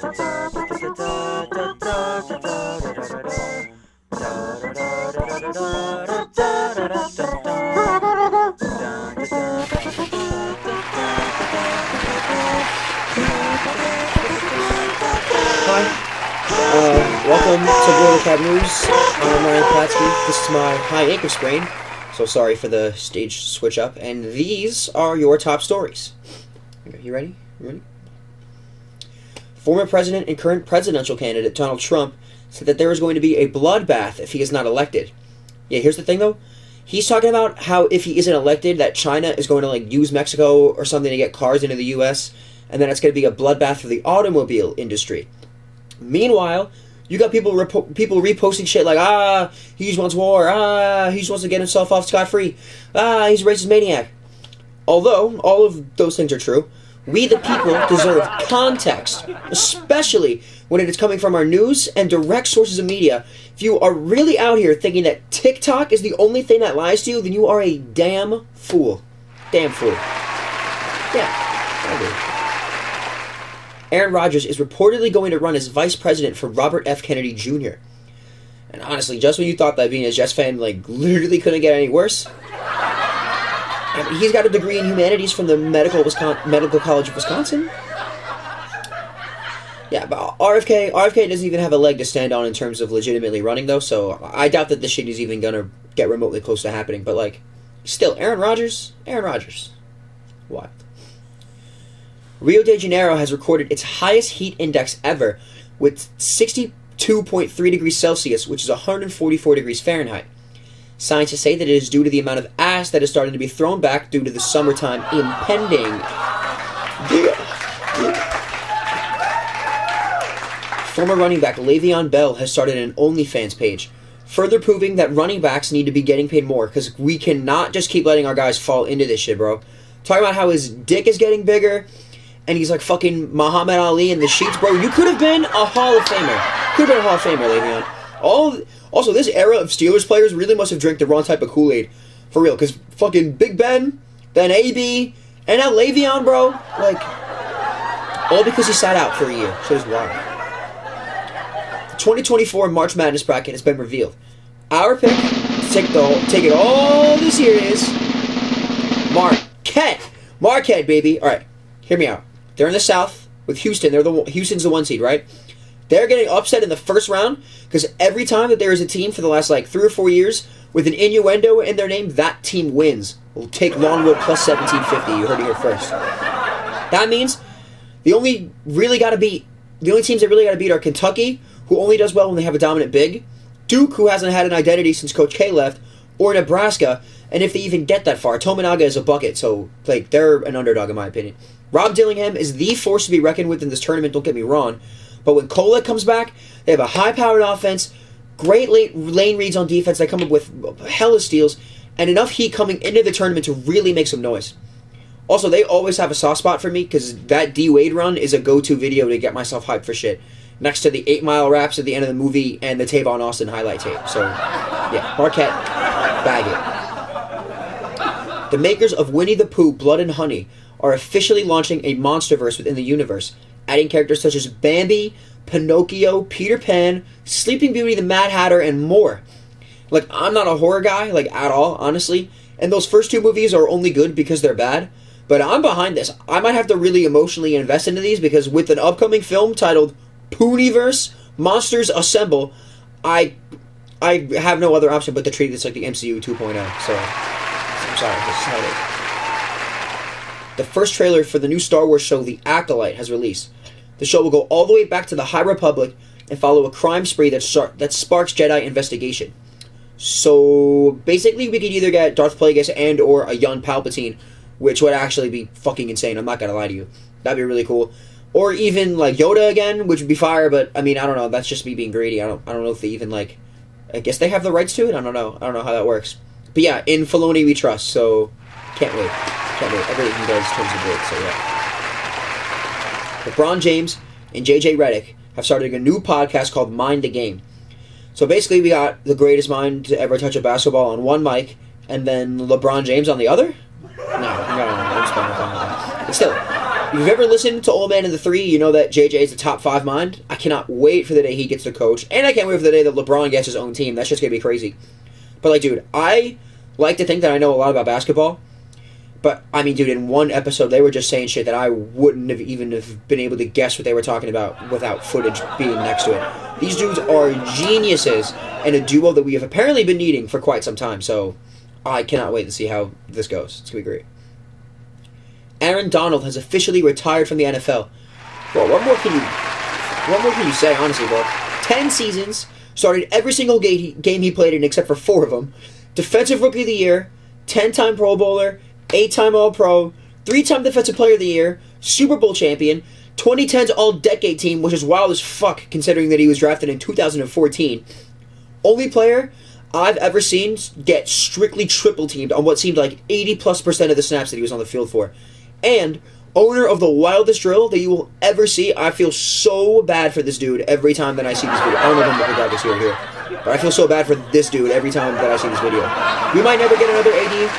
Welcome to Global Cat News. I'm Ryan Platsky. This is my high ankle sprain, so sorry for the stage switch up. And these are your top stories. You ready? Former president and current presidential candidate Donald Trump said that there is going to be a bloodbath if he is not elected. Yeah, here's the thing though. He's talking about how if he isn't elected, that China is going to use Mexico or something to get cars into the U.S., and then it's going to be a bloodbath for the automobile industry. Meanwhile, you got people reposting shit like, he just wants war, he just wants to get himself off scot-free, he's a racist maniac. Although, all of those things are true, we the people deserve context, especially when it is coming from our news and direct sources of media. If you are really out here thinking that TikTok is the only thing that lies to you, then you are a damn fool. Damn fool. Yeah, I agree. Aaron Rodgers is reportedly going to run as vice president for Robert F. Kennedy Jr. And honestly, just when you thought that being a Jets fan, literally couldn't get any worse, he's got a degree in humanities from the Medical College of Wisconsin. Yeah, but RFK doesn't even have a leg to stand on in terms of legitimately running, though, so I doubt that this shit is even going to get remotely close to happening. But, still, Aaron Rodgers. What? Rio de Janeiro has recorded its highest heat index ever with 62.3 degrees Celsius, which is 144 degrees Fahrenheit. Scientists say that it is due to the amount of ash that is starting to be thrown back due to the summertime impending. Former running back Le'Veon Bell has started an OnlyFans page, further proving that running backs need to be getting paid more, because we cannot just keep letting our guys fall into this shit, bro. Talking about how his dick is getting bigger, and he's like fucking Muhammad Ali in the sheets, bro. You could have been a Hall of Famer. Le'Veon. Also, this era of Steelers players really must have drank the wrong type of Kool-Aid. For real, because fucking Big Ben, then AB, and now Le'Veon, bro. All because he sat out for a year. Shit is wild. The 2024 March Madness bracket has been revealed. Our pick to take it all this series, Marquette, baby. All right, hear me out. They're in the South with Houston. Houston's the 1 seed, right? They're getting upset in the first round because every time that there is a team for the last 3 or 4 years with an innuendo in their name, that team wins. We'll take Longwood plus 1750. You heard it here first. That means the only teams that really got to beat are Kentucky, who only does well when they have a dominant big, Duke, who hasn't had an identity since Coach K left, or Nebraska. And if they even get that far, Tominaga is a bucket, so they're an underdog in my opinion. Rob Dillingham is the force to be reckoned with in this tournament, don't get me wrong. But when Kolek comes back, they have a high-powered offense, great lane reads on defense, they come up with hella steals, and enough heat coming into the tournament to really make some noise. Also, they always have a soft spot for me, because that D-Wade run is a go-to video to get myself hyped for shit. Next to the 8 Mile raps at the end of the movie and the Tavon Austin highlight tape. So, yeah, Marquette, bag it. The makers of Winnie the Pooh, Blood and Honey are officially launching a Monsterverse within the universe, adding characters such as Bambi, Pinocchio, Peter Pan, Sleeping Beauty, the Mad Hatter, and more. I'm not a horror guy, at all, honestly, and those first 2 movies are only good because they're bad, but I'm behind this. I might have to really emotionally invest into these, because with an upcoming film titled Pooniverse, Monsters Assemble, I have no other option but to treat this like the MCU 2.0, so I'm sorry, this is how it is. The first trailer for the new Star Wars show, The Acolyte, has released. The show will go all the way back to the High Republic and follow a crime spree that sparks Jedi investigation. So, basically, we could either get Darth Plagueis and or a young Palpatine, which would actually be fucking insane, I'm not gonna lie to you. That'd be really cool. Or even, Yoda again, which would be fire, but, I don't know, that's just me being greedy. I don't know if they even, I guess they have the rights to it? I don't know how that works. But yeah, in Filoni we trust, so can't wait. Everything he does turns to good, so yeah. LeBron James and JJ Redick have started a new podcast called Mind the Game. So basically we got the greatest mind to ever touch a basketball on one mic, and then LeBron James on the other? No, I'm spending time with that. But still, If you've ever listened to Old Man and the Three, you know that JJ is the top 5 mind. I cannot wait for the day he gets to coach, and I can't wait for the day that LeBron gets his own team. That's just gonna be crazy. But like, dude, I like to think that I know a lot about basketball. But I mean, dude, in one episode they were just saying shit that I wouldn't have even have been able to guess what they were talking about without footage being next to it. These dudes are geniuses and a duo that we have apparently been needing for quite some time. So I cannot wait to see how this goes. It's gonna be great. Aaron Donald has officially retired from the NFL. Bro, what more can you say, honestly, bro? 10 seasons, started every single game he played in except for 4 of them. Defensive Rookie of the Year, 10-time Pro Bowler, 8-time All-Pro, 3-time Defensive Player of the Year, Super Bowl champion, 2010's All-Decade team, which is wild as fuck considering that he was drafted in 2014. Only player I've ever seen get strictly triple teamed on what seemed like 80+% of the snaps that he was on the field for. And owner of the wildest drill that you will ever see. I feel so bad for this dude every time that I see this video. I don't know if I'm going to here, but I feel so bad for this dude every time that I see this video. We might never get another AD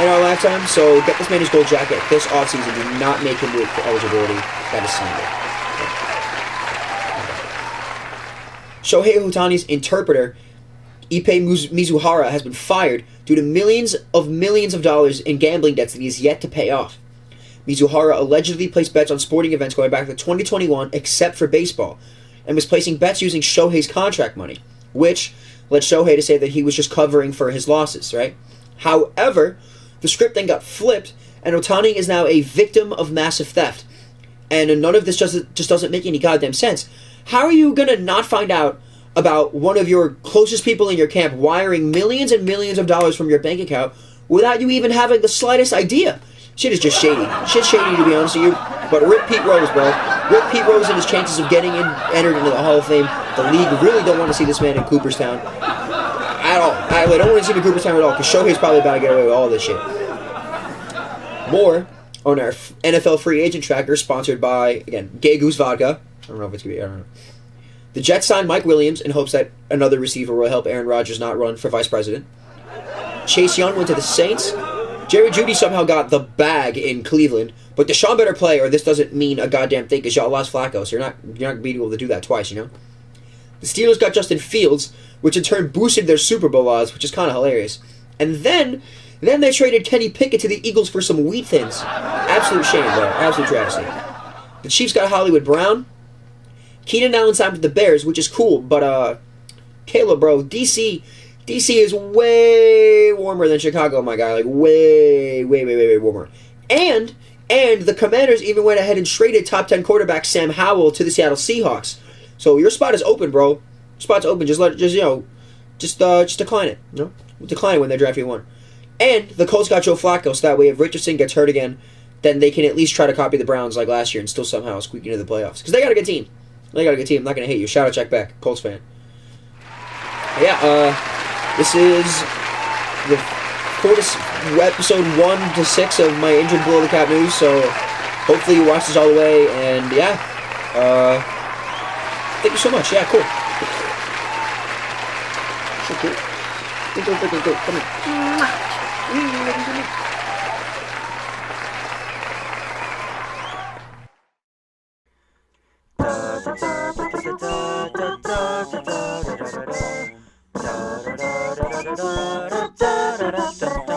in our lifetime, so get this man his gold jacket this offseason. Do not make him wait for eligibility. That is slander. Shohei Ohtani's interpreter, Ippei Mizuhara, has been fired due to millions of dollars in gambling debts that he has yet to pay off. Mizuhara allegedly placed bets on sporting events going back to 2021, except for baseball, and was placing bets using Shohei's contract money, which led Shohei to say that he was just covering for his losses, right? However, the script then got flipped, and Ohtani is now a victim of massive theft. And none of this just doesn't make any goddamn sense. How are you going to not find out about one of your closest people in your camp wiring millions and millions of dollars from your bank account without you even having the slightest idea? Shit is just shady. Shit's shady, to be honest with you. But rip Pete Rose, bro. Rip Pete Rose and his chances of getting entered into the Hall of Fame. The league really don't want to see this man in Cooperstown at all. I don't want to see him in Cooperstown at all, because Shohei's probably about to get away with all this shit. More on our NFL free agent tracker, sponsored by, again, Gay Goose Vodka. I don't know if it's going to be, I don't know. The Jets signed Mike Williams in hopes that another receiver will help Aaron Rodgers not run for vice president. Chase Young went to the Saints. Jerry Jeudy somehow got the bag in Cleveland, but Deshaun better play, or this doesn't mean a goddamn thing, because y'all lost Flacco, so you're not going to be able to do that twice, you know? The Steelers got Justin Fields, which in turn boosted their Super Bowl odds, which is kind of hilarious. And then they traded Kenny Pickett to the Eagles for some wheat thins. Absolute shame, bro. Absolute travesty. The Chiefs got Hollywood Brown. Keenan Allen signed with the Bears, which is cool, but, Caleb, bro, DC is way warmer than Chicago, my guy. Like, way warmer. And the Commanders even went ahead and traded top 10 quarterback Sam Howell to the Seattle Seahawks. So your spot is open, bro. Your spot's open. Just decline it. You know? Decline it when they draft you one. And the Colts got Joe Flacco, so that way if Richardson gets hurt again, then they can at least try to copy the Browns like last year and still somehow squeak into the playoffs. Because they got a good team. I'm not going to hate you. Shout out, check back. Colts fan. But yeah, this is the episode 1 to 6 of my Injured Below the Cap news, so hopefully you watch this all the way, and yeah, thank you so much. Yeah, cool. So cool. Come on.